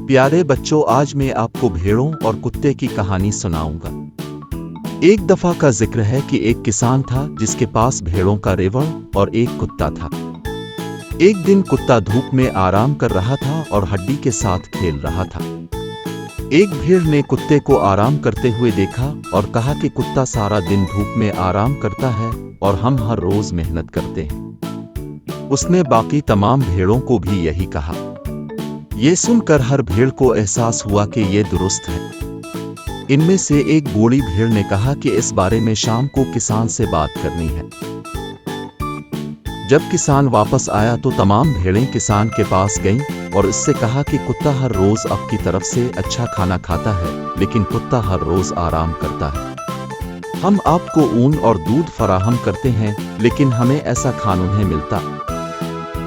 प्यारे बच्चों, आज मैं आपको भेड़ों और कुत्ते की कहानी सुनाऊंगा। एक दफा का जिक्र है कि एक किसान था जिसके पास भेड़ों का रेवड़ और एक कुत्ता था। एक दिन कुत्ता धूप में आराम कर रहा था और हड्डी के साथ खेल रहा था। एक भेड़ ने कुत्ते को आराम करते हुए देखा और कहा कि कुत्ता सारा दिन धूप में आराम करता है और हम हर रोज मेहनत करते हैं। उसने बाकी तमाम भेड़ों को भी यही कहा। ये सुनकर हर भेड़ को एहसास हुआ कि ये दुरुस्त है। इनमें से एक बूढ़ी भेड़ ने कहा कि इस बारे में शाम को किसान से बात करनी है। जब किसान वापस आया तो तमाम भेड़ें किसान के पास गईं और इससे कहा कि कुत्ता हर रोज आपकी तरफ से अच्छा खाना खाता है, लेकिन कुत्ता हर रोज आराम करता है। हम आपको ऊन और दूध फराहम करते हैं, लेकिन हमें ऐसा खाना नहीं मिलता।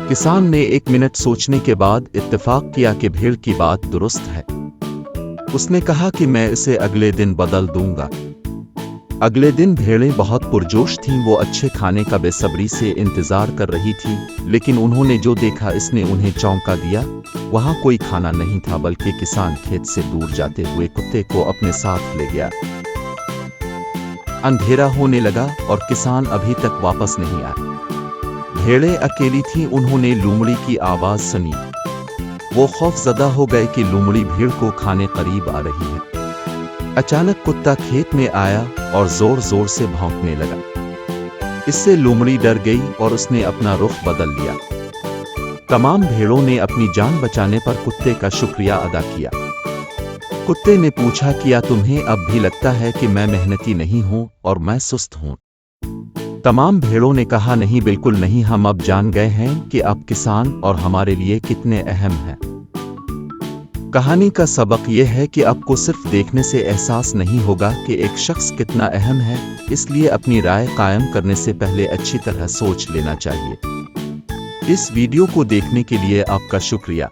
किसान ने 1 मिनट सोचने के बाद इत्तेफाक किया कि भेड़ की बात दुरुस्त है। उसने कहा कि मैं इसे अगले दिन बदल दूंगा। अगले दिन भेड़ें बहुत पुरजोश थीं। वो अच्छे खाने का बेसब्री से इंतजार कर रही थी, लेकिन उन्होंने जो देखा इसने उन्हें चौंका दिया। वहां कोई खाना नहीं था, बल्कि किसान खेत से दूर जाते हुए कुत्ते को अपने साथ ले गया। अंधेरा होने लगा और किसान अभी तक वापस नहीं आया। भेड़ें अकेली थीं। उन्होंने लोमड़ी की आवाज सुनी। वो खौफजदा हो गए कि लोमड़ी भीड़ को खाने करीब आ रही है। अचानक कुत्ता खेत में आया और जोर जोर से भौंकने लगा। इससे लोमड़ी डर गई और उसने अपना रुख बदल लिया। तमाम भेड़ों ने अपनी जान बचाने पर कुत्ते का शुक्रिया अदा किया। कुत्ते ने पूछा, क्या तुम्हें अब भी लगता है कि मैं मेहनती नहीं हूं और मैं सुस्त हूं? तमाम भेड़ों ने कहा, नहीं, बिल्कुल नहीं। हम अब जान गए हैं कि अब किसान और हमारे लिए कितने अहम हैं। कहानी का सबक यह है कि आपको सिर्फ देखने से एहसास नहीं होगा कि एक शख्स कितना अहम है, इसलिए अपनी राय कायम करने से पहले अच्छी तरह सोच लेना चाहिए। इस वीडियो को देखने के लिए आपका शुक्रिया।